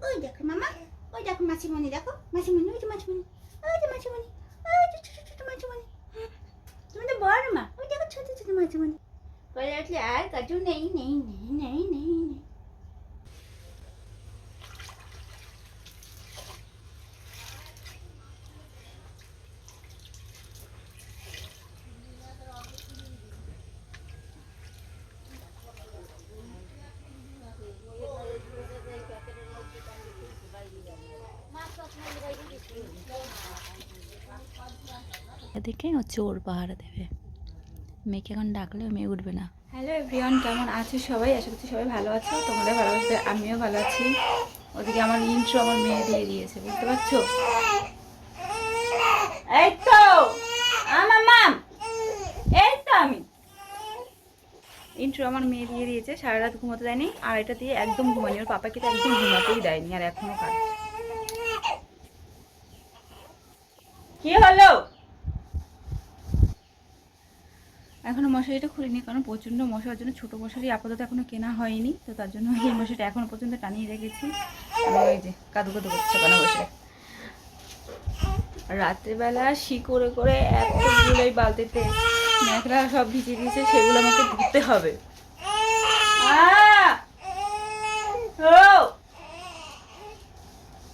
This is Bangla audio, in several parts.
ওই দেখো মামা, ওই দেখো মাসিমণি, দেখো মাসিমণি, ওই যে মাসিমণি, ওই যে মাসিমণি, ওই যে ছোট ছোট মাসিমণি। তুমি তো বড় মা, ওই দেখো ছোট ছোট মাসিমণি। বলে উঠলে আর কাজু নেই নেই নেই নেই নেই নেই। এদিকে হচ্ছে ওর পাহারা দেবে, মেয়েকে এখন ডাকলে মেয়ে উঠবে না। হ্যালো এভরিওয়ান, কেমন আছো সবাই? আশা করছি সবাই ভালো আছো, তোমাদের ভালোবাসতে আমিও ভালো আছি। ওদিকে আমার ইন্ট্রো আমার মেয়ে দিয়ে দিয়েছে, বুঝতে পারছো? এই তো আমার মাম, এই তো আমি ইন্ট্রো আমার মেয়ে দিয়ে দিয়েছে। সারা রাত ঘুমোতে দেয়নি, আর এটা দিয়ে একদম ঘুমায়নি। ওর পাপাকে তো একদম ঘুমাতেই দেয়নি, আর এখনো কাজ। কি হলো? এখনো মশারিটা খুলিনি, কারণ প্রচণ্ড মশার জন্য ছোটো মশারি আপাতত এখনো কেনা হয়নি, তো তার জন্য এই মশারিটা এখনো পর্যন্ত টানিয়ে রেখেছি। ওই যে কাদু কাদু করছে কেন বসে। রাত্রেবেলা শি করে করে এতগুলো এই বালতিতে মেঘলা সব ভিজিয়ে দিয়েছে, সেগুলো আমাকে ধুতে হবে।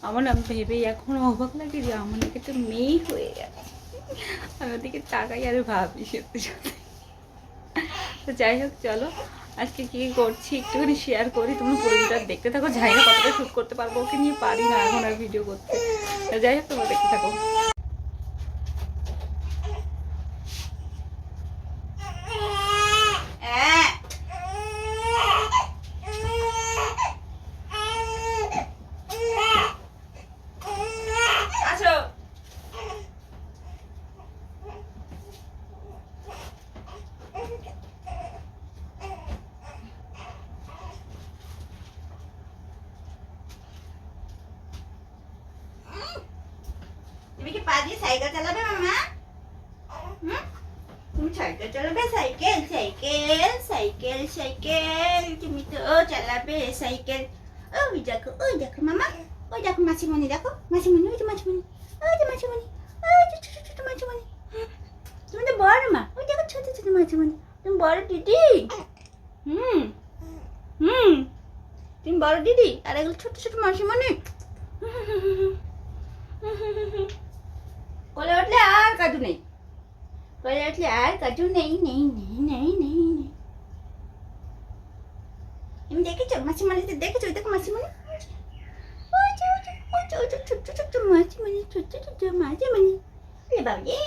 আমার না ভেবেই এখনো অবাক লাগে যে আমার নাকি তো মেয়েই হয়ে গেছে। আমি ওদিকে তাকাই আর ভাবি সত্যি সত্যি। তো যাই হোক, চলো আজকে কি করছি একটুখানি শেয়ার করি, তোমরা পুরোটা দেখতে থাকো। জানি না কতটা শ্যুট করতে পারবো, ওকে নিয়ে পারি না এখন আর ভিডিও করতে। যাই হোক, তোমরা দেখতে থাকো। তুমি কি পা দিয়ে সাইকেল চালাবে মামা? তুমি সাইকেল চালাবে? সাইকেল সাইকেল সাইকেল সাইকেল তুমি তো চালাবে সাইকেল। ওই দেখো মামা, ওই দেখো মাসিমণি, দেখো মাসিমণি, ওই যে মাসিমণি, ওই যে মাসিমণি, ওই যে ছোট ছোট মাসিমণি। তুমি তো বড় মা, ওই দেখো ছোট ছোট মাসিমণি। তুমি বড় দিদি। হুম হুম তুমি বড় দিদি, আর এগুলো ছোট ছোট মাসিমণি। কোলে উঠলে আর কাজু নেই, কোলে উঠলে আর কাজু নেই নেই নেই নেই নেই নেই। তুমি দেখেছো মাসিমণিতে? দেখেছো? দেখো মাসিমণি, ছোট্ট ছোট্ট মাসিমণি, ছোট্ট ছোট্ট মাসিমণি। এ বাবা রে।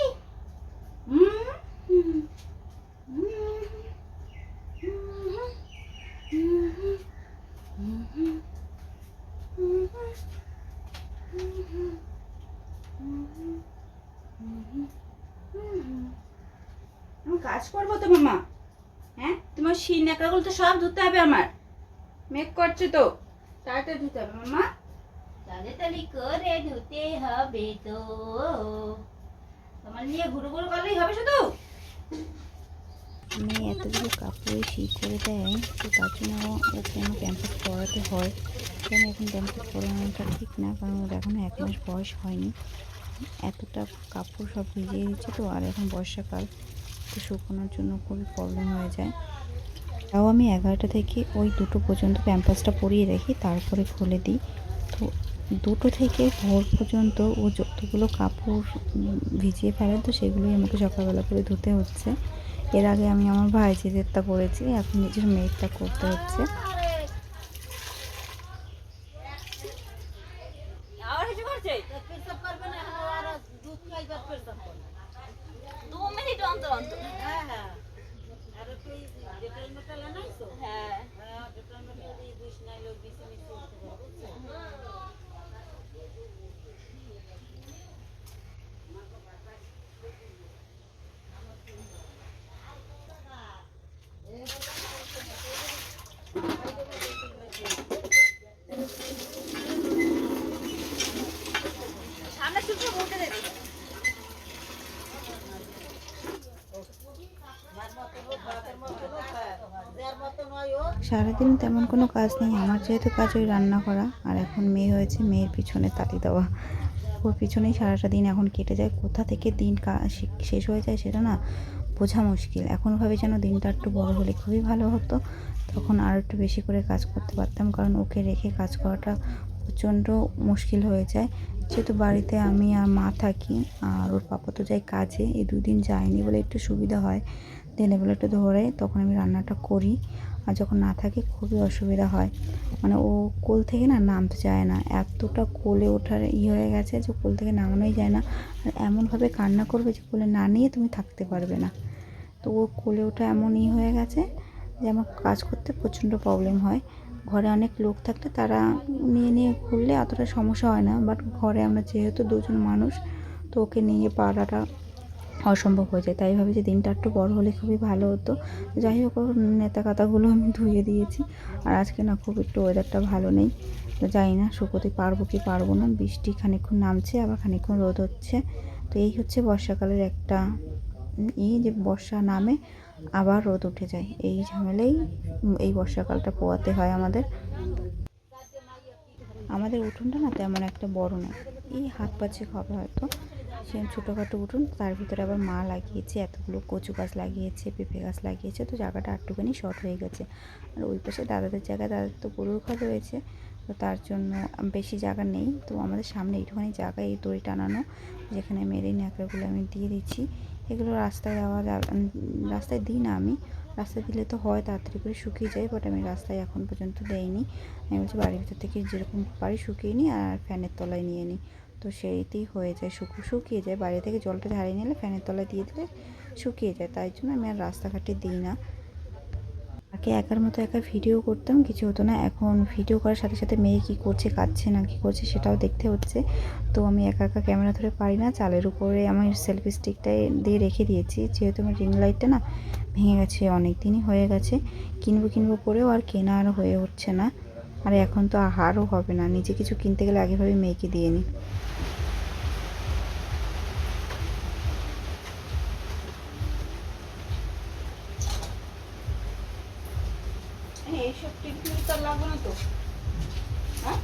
আমি কাজ করবো তো মামা। হ্যাঁ, তোমার শির ন্যাকড়াগুলো তো সব ধুতে হবে আমার। মেক করছে তো, তাড়াতাড়ি ধুতে হবে মামা, তাড়াতাড়ি করে ধুতে হবে তো। তোমার নিয়ে ঘুরু ঘুরু করলেই হবে শুধু। মেয়ে এতগুলো কাপড়ে শি করে দেয়, তো তার জন্য ওকে আমি প্যাম্পাস পরাতে হয়। কেন এখন প্যাম্পাস পরানোটা ঠিক না, কারণ ওর এখনও 1 মাস বয়স হয়নি। এতটা কাপড় সব ভিজিয়ে দিচ্ছে তো, আর এখন বর্ষাকাল, তো শুকানোর জন্য খুবই প্রবলেম হয়ে যায়। তাও আমি 11টা থেকে ওই 2টো পর্যন্ত প্যাম্পাসটা পরিয়ে রাখি, তারপরে খুলে দিই। তো 2টো থেকে ভোর পর্যন্ত ও যতগুলো কাপড় ভিজিয়ে ফেলে, তো সেগুলোই আমাকে সকালবেলা করে ধুতে হচ্ছে। এর আগে আমি আমার ভাইঝিদেরটা করেছি, এখন নিজের মেয়েরটা করতে হচ্ছে। সারাদিন তেমন কোনো কাজ নেই আমার, যেহেতু কাজ ওই রান্না করা, আর এখন মেয়ে হয়েছে, মেয়ের পিছনে তালি দেওয়া, ওর পিছনেই সারাটা দিন এখন কেটে যায়। কোথা থেকে দিন শেষ হয়ে যায় সেটা না বোঝা মুশকিল। এখন ভাবে যেন দিনটা একটু বড় হলে খুবই ভালো হতো, তখন আর একটু বেশি করে কাজ করতে পারতাম, কারণ ওকে রেখে কাজ করাটা প্রচণ্ড মুশকিল হয়ে যায়। যেহেতু বাড়িতে আমি আর মা থাকি, আর ওর পাপা তো যায় কাজে, এই দুদিন যায়নি বলে একটু সুবিধা হয়, দিনের বেলা একটু ধরে তখন আমি রান্নাটা করি, আর যখন না থাকি খুবই অসুবিধা হয়। মানে ও কোল থেকে না নামতে চায় না, এতটা কোলে ওঠার হয়ে গেছে যে কোল থেকে নামানোই যায় না, আর এমনভাবে কান্না করবে যে কোলে না নিয়ে তুমি থাকতে পারবে না। তো ও কোলে ওঠা এমন হয়ে গেছে যে আমার কাজ করতে প্রচণ্ড প্রবলেম হয়। ঘরে অনেক লোক থাকলে তারা নিয়ে নিয়ে ঘুরলে অতটা সমস্যা হয় না, বাট ঘরে আমরা যেহেতু দুজন মানুষ, তো ওকে নিয়ে পাড়াটা অসম্ভব হয়ে যায়। তাই ভাবি যে দিনটা একটু বড় হলে খুবই ভালো হতো। যাই হোক, ওর নেতা কাতাগুলো আমি ধুয়ে দিয়েছি। আর আজকে না খুব একটু ওয়েদারটা ভালো নেই, তো জানি না শুকোতে পারবো কি পারবো না। বৃষ্টি খানিকক্ষণ নামছে, আবার খানিকক্ষণ রোদ হচ্ছে। তো এই হচ্ছে বর্ষাকালের একটা যে বর্ষা নামে আবার রোদ উঠে যায়, এই ঝামেলাই এই বর্ষাকালটা পোয়াতে হয় আমাদের। আমাদের উঠোনটা না তেমন একটা বড় নয়, এই হাত পাচ্ছে হবে হয়তো, সে ছোটোখাটো উঠোন, তার ভিতরে আবার মা লাগিয়েছে এতগুলো কচু গাছ লাগিয়েছে, পেঁপে গাছ লাগিয়েছে, তো জায়গাটা একটুখানি শর্ট হয়ে গেছে। আর ওই পাশে দাদাদের জায়গায়, দাদাদের তো গরুর ঘর রয়েছে, তো তার জন্য বেশি জায়গা নেই। তো আমাদের সামনে একটুখানি জায়গায় এই দড়ি টানানো, যেখানে মেরে ন্যাকড়াগুলো আমি দিয়ে দিচ্ছি। এগুলো রাস্তায় দেওয়া রাস্তায় দিই না আমি, রাস্তায় দিলে তো হয় তাড়াতাড়ি করে শুকিয়ে যায়, বাট আমি রাস্তায় এখন পর্যন্ত দেইনি। আমি বলছি বাড়ির ভিতর থেকে যেরকম পারি শুকিয়ে নিই, আর ফ্যানের তলায় নিয়ে নিই, তো সেইতেই হয়ে যায়, শুকিয়ে যায়। বাইরে থেকে জলটা ঝাড়িয়ে নিলে ফ্যানের তলায় দিয়ে দিলে শুকিয়ে যায়, তাই জন্য আমি আর রাস্তাঘাটে দিই না। আগে একার মতো একা ভিডিও করতাম, কিছু হতো না। এখন ভিডিও করার সাথে সাথে মেয়ে কী করছে, কাঁদছে না কী করছে সেটাও দেখতে হচ্ছে। তো আমি একা একা ক্যামেরা ধরে পারি না, চালের উপরে আমি সেলফি স্টিকটাই দিয়ে রেখে দিয়েছি, যেহেতু আমার রিং লাইটটা না ভেঙে গেছে, অনেক দিনই হয়ে গেছে। কিনবো করেও আর কেনা আর হয়ে উঠছে না, আর এখন তো আহারও হবে না, নিজে কিছু কিনতে গেলে আগেভাবে মেয়েকে দিয়ে নিই। এইসব টিকটিকি তো লাগবে না তো, হ্যাঁ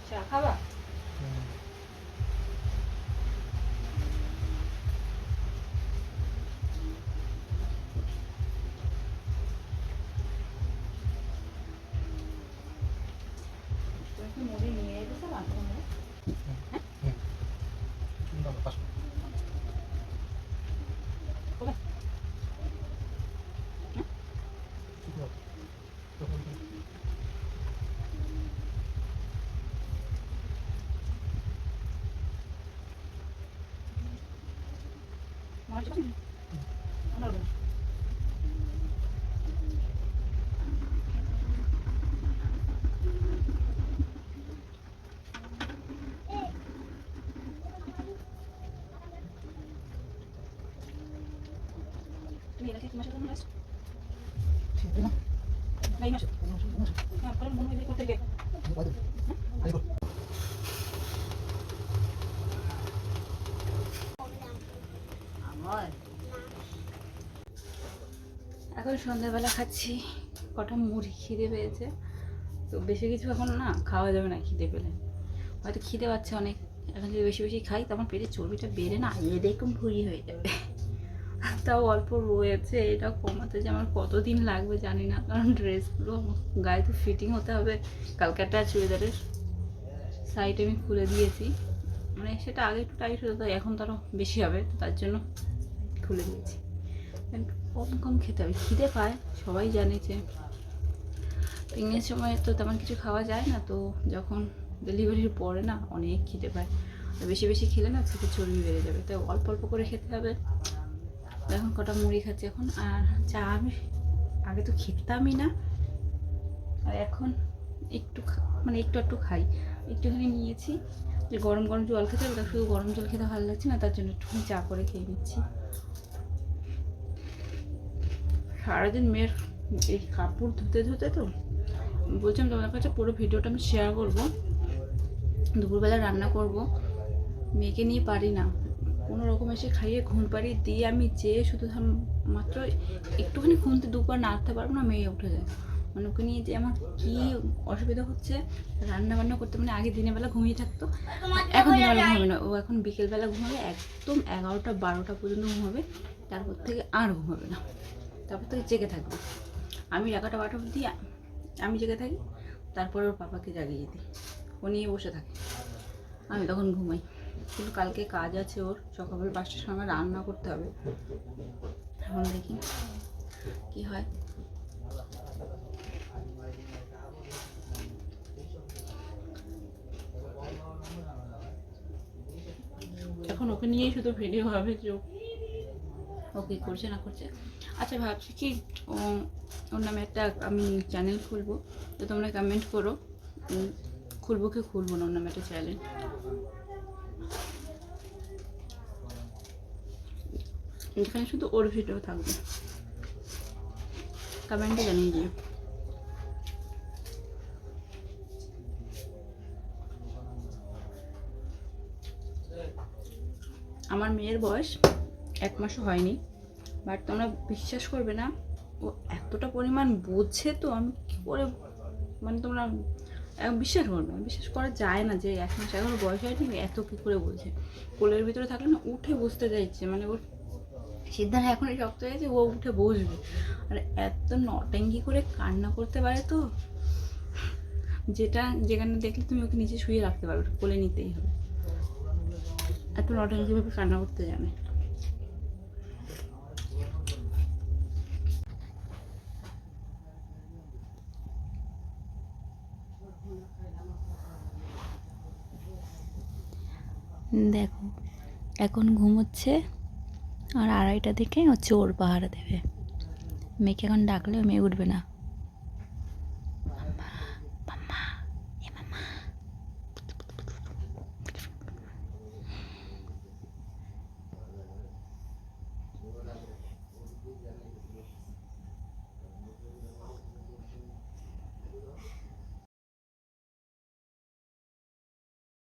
চা খাবা? তুমি কি মুড়ি নিয়ে এসেছো না? Mira, que más o menos. Ahí más. Ah, por el mundo de corte que. এখন সন্ধ্যাবেলা খাচ্ছি কটা মুড়ি, খিদে পেয়েছে তো বেশি কিছু এখন না খাওয়া যাবে না, খিদে পেলে হয়তো খিদে পাচ্ছে অনেক, এখন যদি বেশি বেশি খাই তখন পেটে চর্বিটা বেড়ে না এরকম ভুঁড়ি হয়ে যাবে। তাও অল্প রয়েছে, এটা কমাতে যে আমার কতদিন লাগবে জানি না, কারণ ড্রেসগুলো গায়ে তো ফিটিং হতে হবে। কালকাটা চুড়িদারের সাইড আমি খুলে দিয়েছি, মানে সেটা আগে একটু টাইট হতো, এখন তো আরও বেশি হবে, তো তার জন্য খুলে দিয়েছি। কম কম খেতে হবে, খিদে পায় সবাই জানে যে প্রেগনেন্সির সময় তো তেমন কিছু খাওয়া যায় না, তো যখন ডেলিভারির পরে না অনেক খিদে পায়, বেশি বেশি খেলে না পেটে চর্বি বেড়ে যাবে, তাই অল্প অল্প করে খেতে হবে। এখন কটা মুড়ি খাচ্ছি এখন, আর চা আমি আগে তো খেতামই না, আর এখন একটু মানে একটু একটু খাই, একটুখানি নিয়েছি যে গরম গরম জল খেতে, ওটা শুধু গরম জল খেতে ভালো লাগছে না, তার জন্য একটুখানি চা করে খেয়ে নিচ্ছি। সারাদিন মেয়ের এই কাপড় ধুতে ধুতে তো বলছিলাম তোমাদের কাছে পুরো ভিডিওটা আমি শেয়ার করবো। দুপুরবেলা রান্না করব, মেয়েকে নিয়ে পারি না, কোনো রকম এসে খাইয়ে ঘুম পাড়িয়ে দিয়ে আমি যেয়ে শুধু মাত্র একটুখানি ঘুমতে দুপুর নাড়তে পারবো না, মেয়ে উঠে যায়। মানে ওকে নিয়ে যে আমার কী অসুবিধা হচ্ছে, রান্না বান্না করতে, মানে আগে দিনের বেলা ঘুমিয়ে থাকতো, এখন দিনের বেলা ঘুমাবে না, ও এখন বিকেলবেলা ঘুমাবে একদম 11টা 12টা পর্যন্ত ঘুমাবে, তারপর থেকে আর ঘুমাবে না, তারপর থেকে জেগে থাকবে। আমি 11টা 12টা অবধি আমি জেগে থাকি, তারপরে ওর পাপাকে জাগিয়ে দিই, ও নিয়ে বসে থাকে, আমি তখন ঘুমাই। কিন্তু কালকে কাজ আছে ওর, সকাল 5টার সময় রান্না করতে হবে, এখন দেখি কি হয়। এখন ওকে নিয়েই শুধু ভিডিও হবে যে ও কী করছে না করছে। আচ্ছা ভাবছি কি ওর নামে একটা আমি চ্যানেল খুলবো, তো তোমরা কমেন্ট করো খুলবো কি খুলবো না ওর নামে একটা চ্যানেল। এখানে শুধু ওর ভিডিও থাকবে, কমেন্টে জানিয়ে দিও। আমার মেয়ের বয়স 1 মাসও হয়নি, বাট তোমরা বিশ্বাস করবে না, ও এতটা পরিমাণ বোঝে, তো আমি কী করে, মানে তোমরা বিশ্বাস করবে না, বিশ্বাস করা যায় না যে 1 মাস এখনো বয়স হয়নি এত কী করে বোঝে। কোলের ভিতরে থাকলে না উঠে বসতে চাইছে, মানে ওর সিদ্ধান্ত এখনই শক্ত হয়েছে, ও উঠে বসবে, আর এত নটেঙ্গি করে কান্না করতে পারে তো, যেখানে দেখলে তুমি ওকে নিচে শুয়ে রাখতে পারবে, কোলে নিতেই হবে, এত নটেঙ্গিভাবে কান্না করতে জানে। দেখো এখন ঘুমোচ্ছে, আর 2:30 থেকে হচ্ছে ওর পাহারা দেবে, মেয়েকে এখন ডাকলেও মেয়ে উঠবে না।